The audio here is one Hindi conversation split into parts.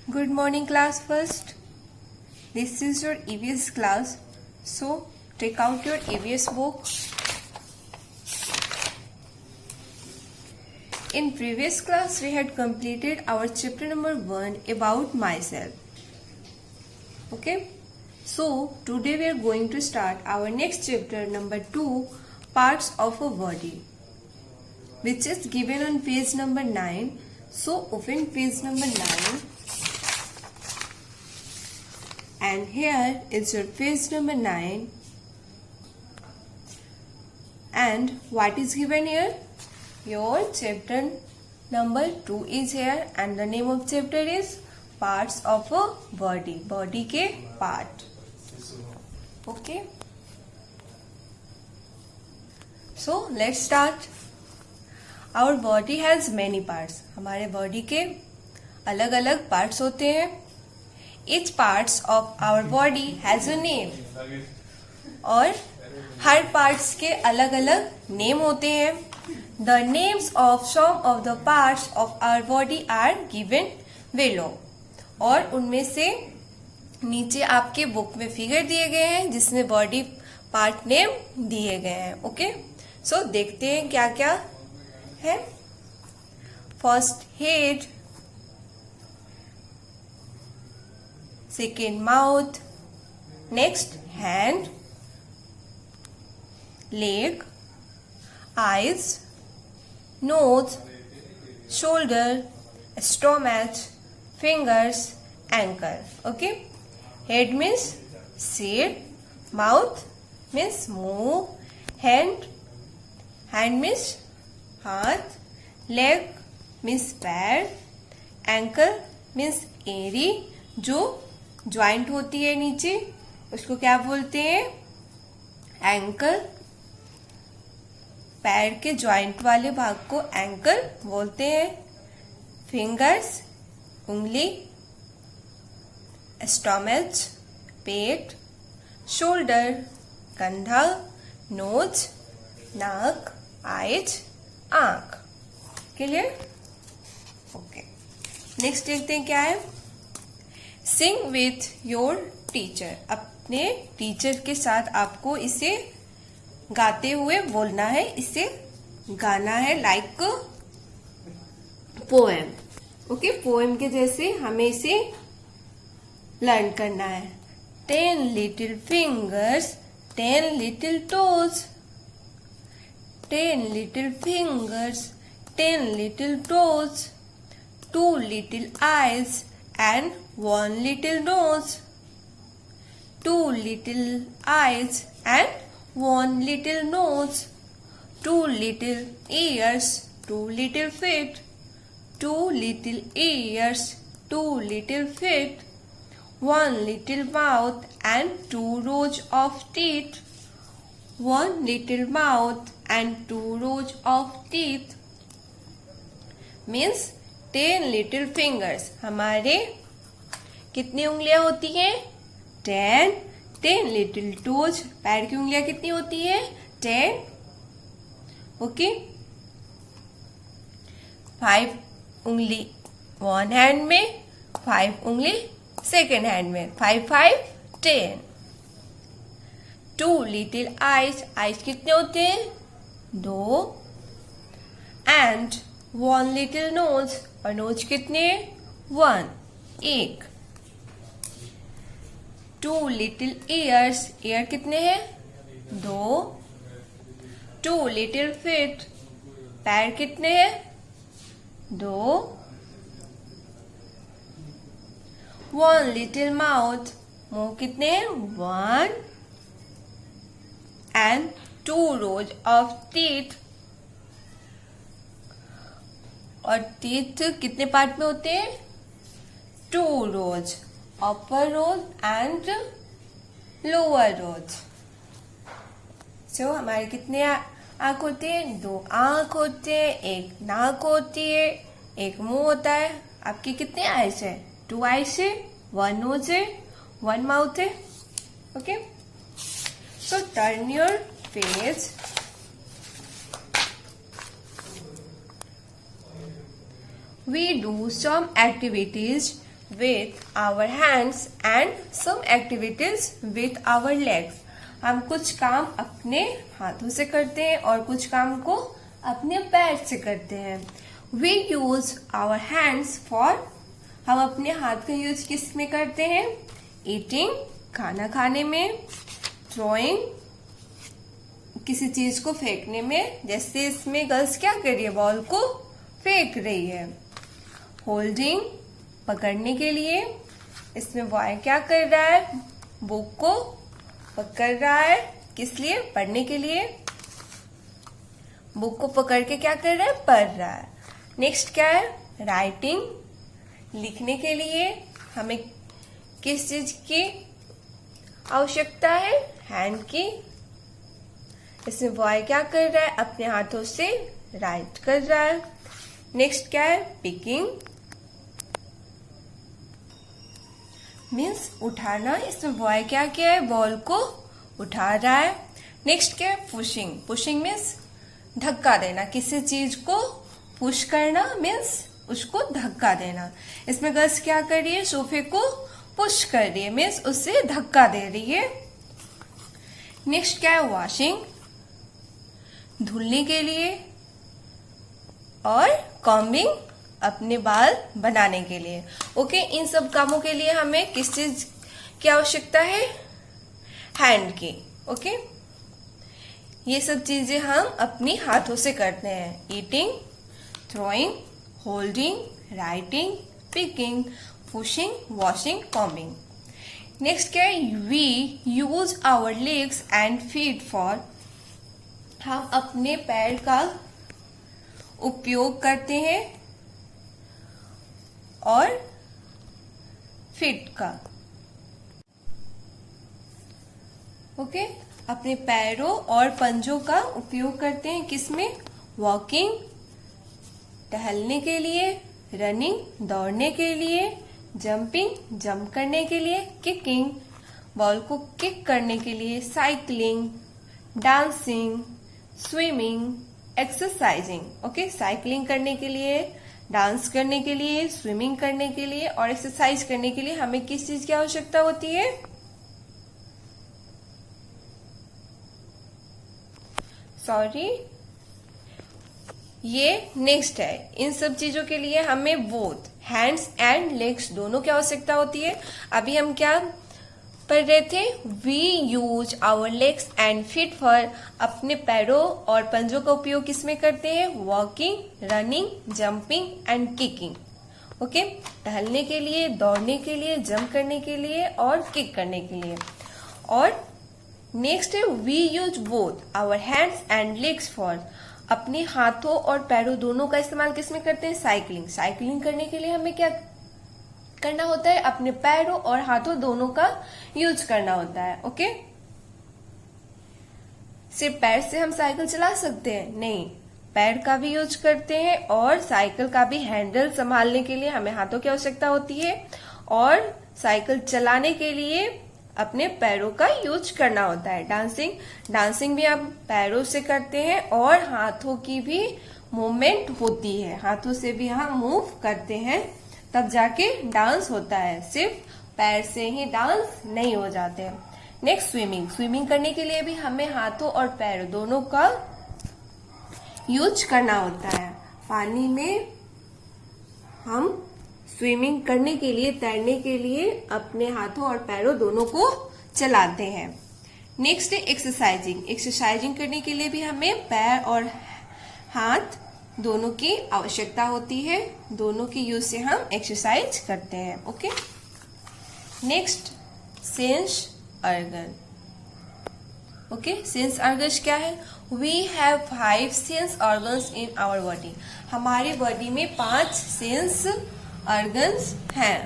Good morning, class first. This is your EVS class. So, take out your EVS book. In previous class, we had completed our chapter number 1 about myself. Okay. So, today we are going to start our next chapter number 2, parts of a body, which is given on page number 9. So, open page number 9. And here is your page number 9. And what is given here? Your chapter number 2 is here and the name of chapter is parts of a body. Body के part. Okay. So let's start. Our body has many parts. हमारे body के अलग अलग parts होते हैं. Each parts of our body has a name. और हर parts के अलग अलग name होते हैं. The names of some of the parts of our body are given below. और उनमें से नीचे आपके बुक में फिगर दिए गए हैं जिसमें बॉडी पार्ट नेम दिए गए हैं. ओके. सो देखते हैं क्या क्या है. First head, second mouth, next hand, leg, eyes, nose, shoulder, stomach, fingers, ankle. Okay. Head means seat, mouth means move, hand means हाथ, leg means पैर, ankle means एड़ी जो ज्वाइंट होती है नीचे, उसको क्या बोलते हैं? एंकल. पैर के ज्वाइंट वाले भाग को एंकल बोलते हैं. फिंगर्स उंगली, स्टोमच पेट, शोल्डर कंधा, नोज नाक, आइज आंख. क्लियर? ओके. नेक्स्ट देखते हैं क्या है. सिंग विथ योर टीचर. अपने टीचर के साथ आपको इसे गाते हुए बोलना है. इसे गाना है लाइक पोएम. ओके. पोएम के जैसे हमें इसे लर्न करना है. 10 little fingers, 10 little toes. 10 little fingers, 10 little toes. 2 little eyes and 1 little nose. 2 little eyes and 1 little nose. 2 little ears, 2 little feet. 2 little ears, 2 little feet. 1 little mouth and 2 rows of teeth. 1 little mouth and 2 rows of teeth means 10 little fingers. हमारे कितनी उंगलियां होती हैं? 10. 10 little toes. पैर की उंगलियां कितनी होती है? 10. ओके. 5 उंगली वन हैंड में, 5 उंगली सेकेंड हैंड में. 5 5 10. 2 little eyes. आइज कितने होते हैं? 2. And 1 little nose. और नोज कितने? 1 1. 2 little ears. ईयर कितने हैं? 2. 2 little feet. पैर कितने हैं? 2. 1 little mouth. मुंह कितने हैं? 1. And 2 rows of teeth. और teeth कितने पार्ट में होते हैं? 2 rows. upper rows and lower rows. So हमारे कितने आँख होते हैं? 2 आँख होते हैं, 1 नाक होती है, 1 मुंह होता है. आपके कितने आइज है? 2 आइज है, 1 नोज है, 1 माउथ है. Okay. So turn your page. We do some activities with our hands and some activities with our legs. हम कुछ काम अपने हाथों से करते हैं और कुछ काम को अपने पैर से करते हैं. We use our hands for, हम अपने हाथ का यूज किस में करते हैं? Eating, खाना खाने में. Throwing, किसी चीज को फेंकने में. जैसे इसमें गर्ल्स क्या कर रही है? बॉल को फेंक रही है. Holding, पकड़ने के लिए. इसमें बॉय क्या कर रहा है? बुक को पकड़ रहा है. किस लिए? पढ़ने के लिए. बुक को पकड़ के क्या कर रहा है? पढ़ रहा है. नेक्स्ट क्या है? राइटिंग, लिखने के लिए. हमें किस चीज की आवश्यकता है? हैंड की. इसमें बॉय क्या कर रहा है? अपने हाथों से राइट कर रहा है. नेक्स्ट क्या है? पिकिंग, मीन्स उठाना. इसमें बॉय क्या किया है? बॉल को उठा रहा है. नेक्स्ट क्या है? पुशिंग. पुशिंग मीन्स धक्का देना. किसी चीज को पुश करना मीन्स उसको धक्का देना. इसमें गर्ल्स क्या कर रही है? सोफे को पुश कर रही है, मीन्स उससे धक्का दे रही है. नेक्स्ट क्या है? वॉशिंग, धुलने के लिए. और कॉम्बिंग, अपने बाल बनाने के लिए. ओके, इन सब कामों के लिए हमें किस चीज की आवश्यकता है? हैंड की. ओके, ये सब चीजें हम अपनी हाथों से करते हैं. Eating, throwing, holding, writing, picking, pushing, washing, combing. Next क्या है? We use our legs and feet for, हम अपने पैर का उपयोग करते हैं और फीट का. ओके, अपने पैरों और पंजों का उपयोग करते हैं किसमें? वॉकिंग, टहलने के लिए. रनिंग, दौड़ने के लिए. जंपिंग, जंप करने के लिए. किकिंग, बॉल को किक करने के लिए. Cycling, dancing, swimming, exercising. Okay, cycling करने के लिए, डांस करने के लिए, स्विमिंग करने के लिए और एक्सरसाइज करने के लिए हमें किस चीज की आवश्यकता होती है? सॉरी, ये नेक्स्ट है. इन सब चीजों के लिए हमें बोथ हैंड्स एंड लेग्स दोनों की आवश्यकता होती है. अभी हम क्या पढ़ रहे थे? We use our legs and feet for, अपने पैरों और पंजों का उपयोग किसमें करते हैं? Walking, running, jumping and kicking. Okay, टहलने के लिए, दौड़ने के लिए, जंप करने के लिए और किक करने के लिए. और नेक्स्ट है we use both our hands and legs for, अपने हाथों और पैरों दोनों का इस्तेमाल किसमें करते हैं? साइकिलिंग. साइकिलिंग करने के लिए हमें क्या करना होता है? अपने पैरों और हाथों दोनों का यूज करना होता है. ओके, सिर्फ पैर से हम साइकिल चला सकते हैं? नहीं, पैर का भी यूज करते हैं और साइकिल का भी हैंडल संभालने के लिए हमें हाथों की आवश्यकता होती है और साइकिल चलाने के लिए अपने पैरों का यूज करना होता है. डांसिंग, डांसिंग भी हम पैरों से करते हैं और हाथों की भी मूवमेंट होती है. हाथों से भी हम मूव करते हैं तब जाके डांस होता है. सिर्फ पैर से ही डांस नहीं हो जाते. Next swimming. स्विमिंग करने के लिए भी हमें हाथों और पैरों दोनों का यूज करना होता है. पानी में हम स्विमिंग करने के लिए, तैरने के लिए अपने हाथों और पैरों दोनों को चलाते हैं. नेक्स्ट है एक्सरसाइजिंग. एक्सरसाइजिंग करने के लिए भी हमें पैर और हाथ दोनों की आवश्यकता होती है. दोनों की यूज से हम एक्सरसाइज करते हैं. Okay, next sense organ. Okay, sense organs क्या है? We have 5 sense organs in our body. हमारी बॉडी में 5 सेंस ऑर्गन्स हैं.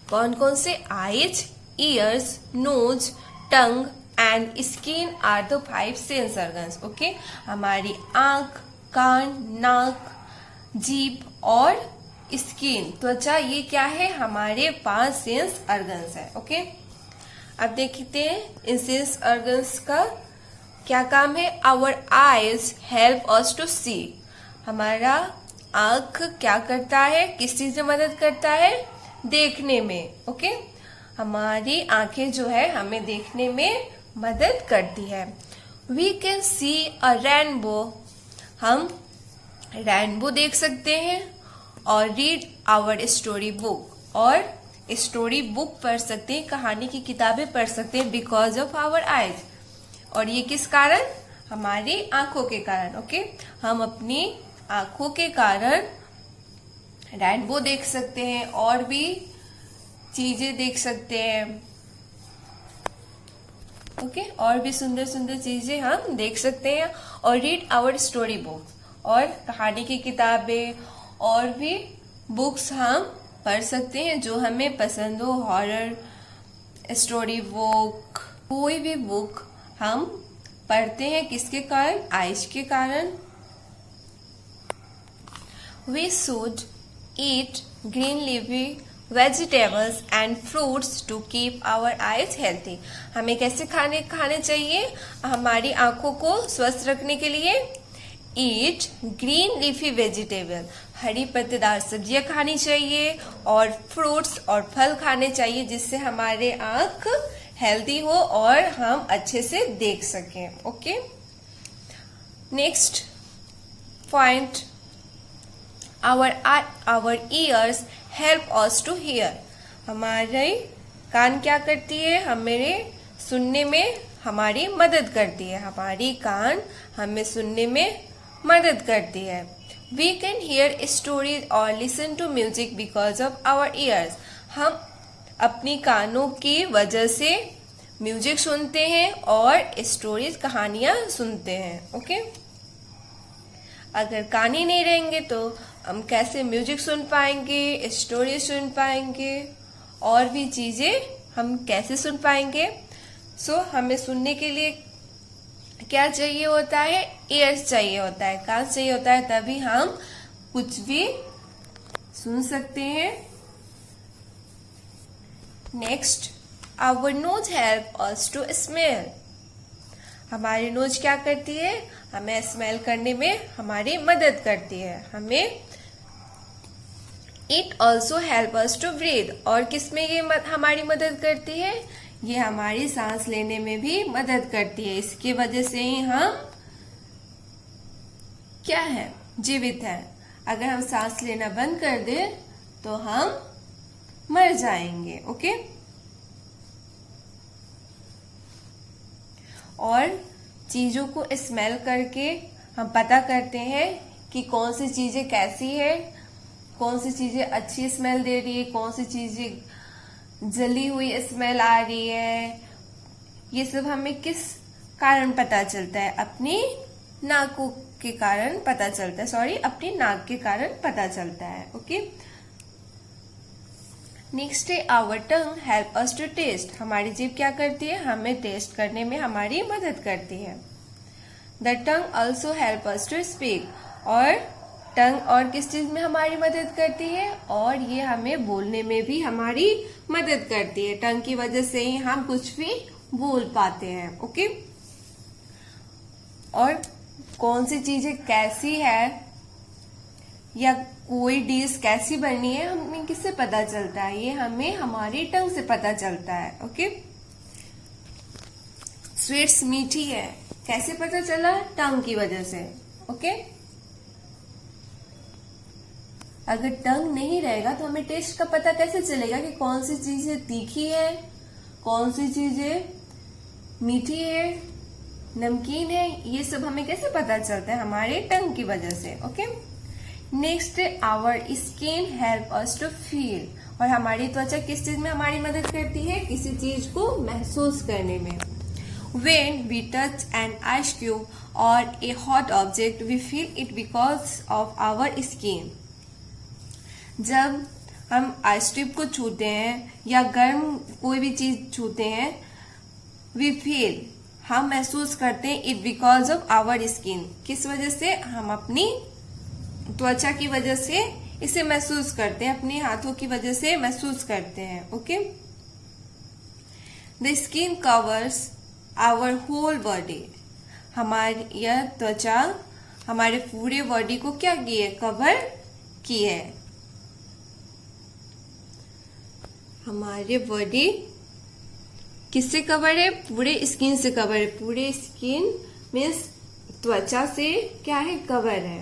कौन कौन से? Eyes, ears, nose, tongue and skin are the 5 sense organs. Okay, हमारी आंख, कान, नाक, जीभ और स्किन, त्वचा, ये क्या है? हमारे 5 सेंस ऑर्गन्स है. ओके, अब देखते हैं इन सेंस ऑर्गन्स का क्या काम है. Our eyes help us to see. हमारा आंख क्या करता है, किस चीज में मदद करता है, देखने में। ओके, हमारी आंखें जो है हमें देखने में मदद करती है। We can see a rainbow, हम रेनबो देख सकते हैं। और रीड आवर स्टोरी बुक, और स्टोरी बुक पढ़ सकते हैं, कहानी की किताबें पढ़ सकते हैं बिकॉज ऑफ आवर आईज। और ये किस कारण, हमारी आंखों के कारण। ओके, हम अपनी आंखों के कारण रेनबो देख सकते हैं और भी चीजें देख सकते हैं। ओके, और भी सुंदर सुंदर चीजें हम देख सकते हैं। और रीड आवर स्टोरी बुक, और कहानी की किताबें और भी बुक्स हम पढ़ सकते हैं जो हमें पसंद हो। हॉरर, स्टोरी बुक, कोई भी बुक हम पढ़ते हैं किसके कारण, आइज के कारण। We should eat green leafy vegetables and fruits to keep our eyes healthy. हमें कैसे खाने चाहिए हमारी आंखों को स्वस्थ रखने के लिए? Eat green leafy vegetable, हरी पत्तेदार सब्जियां खानी चाहिए, और फ्रूट्स और फल खाने चाहिए जिससे हमारे आंख हेल्दी हो और हम अच्छे से देख सकें। Okay, next point, our ears help us to hear. हमारे कान क्या करती है, हमें सुनने में हमारी मदद करती है। हमारी कान हमें सुनने में मदद करती है। We can hear stories or listen to music because of our ears. हम अपनी कानों की वजह से म्यूजिक सुनते हैं और स्टोरीज, कहानियां सुनते हैं। ओके, अगर कान ही नहीं रहेंगे तो हम कैसे म्यूजिक सुन पाएंगे, स्टोरी सुन पाएंगे, और भी चीजें हम कैसे सुन पाएंगे? हमें सुनने के लिए क्या चाहिए होता है, ईयर्स चाहिए होता है, कान चाहिए होता है, तभी हम कुछ भी सुन सकते हैं। Next, our nose help us to smell. हमारी नोज क्या करती है, हमें स्मेल करने में हमारी मदद करती है। हमें it also help us to breathe, और किसमें ये हमारी मदद करती है, ये हमारी सांस लेने में भी मदद करती है। इसकी वजह से ही हम क्या है, जीवित है। अगर हम सांस लेना बंद कर दे तो हम मर जाएंगे। ओके, और चीजों को स्मेल करके हम पता करते हैं कि कौन सी चीजें कैसी है, कौन सी चीजें अच्छी स्मेल दे रही है, कौन सी चीजें जली हुई स्मेल आ रही है। ये सब हमें किस कारण पता चलता है, अपनी नाकों के कारण पता चलता है, अपनी नाक के कारण पता चलता है। ओके, नेक्स्ट है our tongue help us to taste. हमारी जीभ क्या करती है, हमें टेस्ट करने में हमारी मदद करती है। The tongue also help us to speak, और टंग और किस चीज में हमारी मदद करती है, और ये हमें बोलने में भी हमारी मदद करती है। टंग की वजह से ही हम कुछ भी बोल पाते हैं। ओके, और कौन सी चीजें कैसी है या कोई डिश कैसी बनी है हमें किससे पता चलता है, ये हमें हमारी टंग से पता चलता है। ओके, स्वीट्स मीठी है, कैसे पता चला, टंग की वजह से। ओके, अगर टंग नहीं रहेगा तो हमें टेस्ट का पता कैसे चलेगा कि कौन सी चीजें तीखी है, कौन सी चीजें मीठी है, नमकीन है, ये सब हमें कैसे पता चलता है, हमारे टंग की वजह से। Okay, next our skin help us to feel, और हमारी त्वचा किस चीज में हमारी मदद करती है, किसी चीज को महसूस करने में। When we touch an ice cube or a hot object, we feel it because of our skin. जब हम आइस क्यूब को छूते हैं या गर्म कोई भी चीज छूते हैं, we feel, हम महसूस करते हैं, it because of our skin, किस वजह से, हम अपनी त्वचा की वजह से इसे महसूस करते हैं, अपने हाथों की वजह से महसूस करते हैं। Okay, the skin covers our whole body, हमारी यह त्वचा हमारे पूरे बॉडी को क्या किए, कवर की है। हमारे बॉडी किससे कवर है? पूरे स्किन से कवर है। पूरे स्किन मीन्स त्वचा से क्या है? कवर है।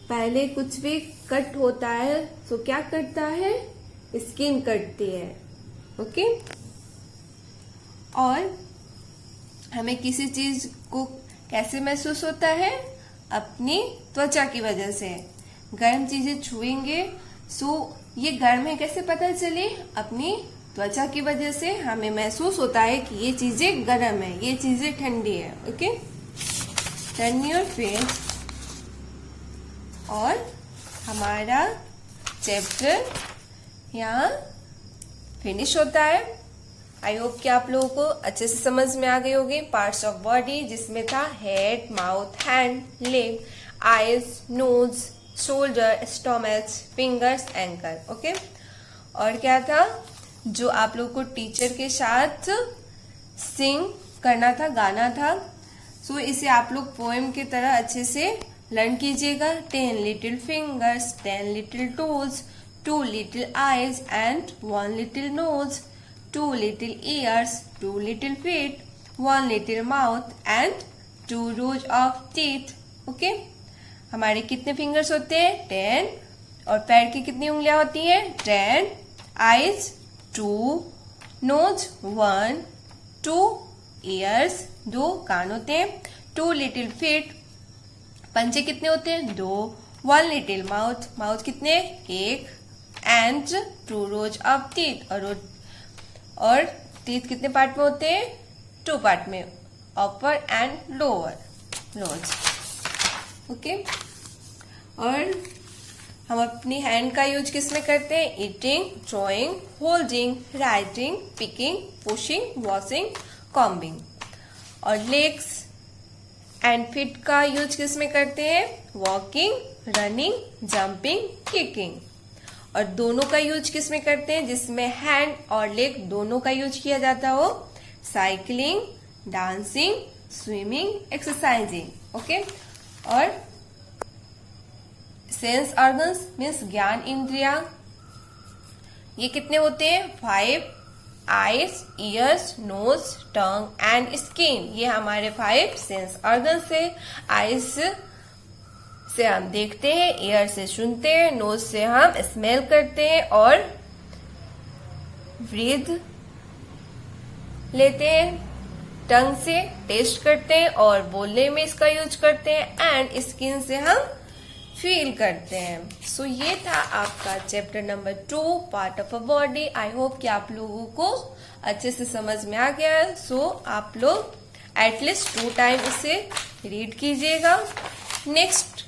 पहले कुछ भी कट होता है तो क्या कटता है? स्किन कटती है। ओके। और हमें किसी चीज को कैसे महसूस होता है? अपनी त्वचा की वजह से। गर्म चीजें छुएंगे सो ये गर्म है कैसे पता चले? अपनी त्वचा की वजह से हमें महसूस होता है कि ये चीजें गर्म है, ये चीजें ठंडी है। ओके। Turn your face. और हमारा चैप्टर यहाँ फिनिश होता है। आई होप कि आप लोगों को अच्छे से समझ में आ गई होगी। पार्ट्स ऑफ बॉडी जिसमें था head, mouth, hand, leg, eyes, nose, shoulder, stomach, fingers, ankle. Okay. और क्या था जो आप लोगों को टीचर के साथ सिंग करना था, गाना था। सो इसे आप लोग पोएम की तरह अच्छे से लर्न कीजिएगा। 10 little fingers, 10 little toes, 2 little eyes and 1 little nose, 2 little ears, 2 little feet, 1 little mouth and 2 rows of teeth. Okay. हमारे कितने फिंगर्स होते हैं? 10। और पैर की कितनी उंगलियां होती हैं? 10। आईज 2, नोज 1, 2 ईयर्स 2 कान होते हैं, 2 लिटिल फीट पंजे कितने होते हैं? 2, 1 लिटिल माउथ माउथ कितने? 1 एंड 2 रोज ऑफ टीथ और टीथ कितने पार्ट में होते हैं? 2 पार्ट में, अपर एंड लोअर नोज। ओके। और हम अपनी हैंड का यूज किस में करते हैं? Eating, drawing, holding, writing, picking, pushing, washing, combing. और लेग्स एंड फीट का यूज किस में करते हैं? Walking, running, jumping, kicking. और दोनों का यूज किस में करते हैं? जिसमें हैंड और लेग दोनों का यूज किया जाता हो? Cycling, dancing, swimming, exercising. Okay. और सेंस ऑर्गन्स मीन्स ज्ञान इंद्रिया, ये कितने होते हैं? 5 eyes, ears, nose, tongue and skin. ये हमारे 5 सेंस ऑर्गन्स है। आईज से हम देखते हैं, ईयर से सुनते हैं, नोज से हम स्मेल करते हैं और ब्रीथ लेते हैं, टंग से टेस्ट करते हैं और बोलने में इसका यूज करते हैं एंड स्किन से हम फील करते हैं। सो ये था आपका chapter number 2 part of a body. I hope कि आप लोगों को अच्छे से समझ में आ गया है। सो आप लोग एटलीस्ट 2 टाइम इसे रीड कीजिएगा। नेक्स्ट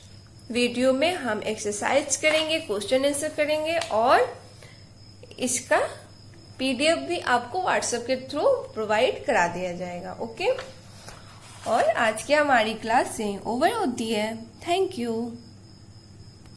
वीडियो में हम एक्सरसाइज करेंगे, क्वेश्चन आंसर करेंगे और इसका पीडीएफ भी आपको व्हाट्सएप के थ्रू प्रोवाइड करा दिया जाएगा। ओके। और आज की हमारी क्लास से ओवर होती है। Thank you.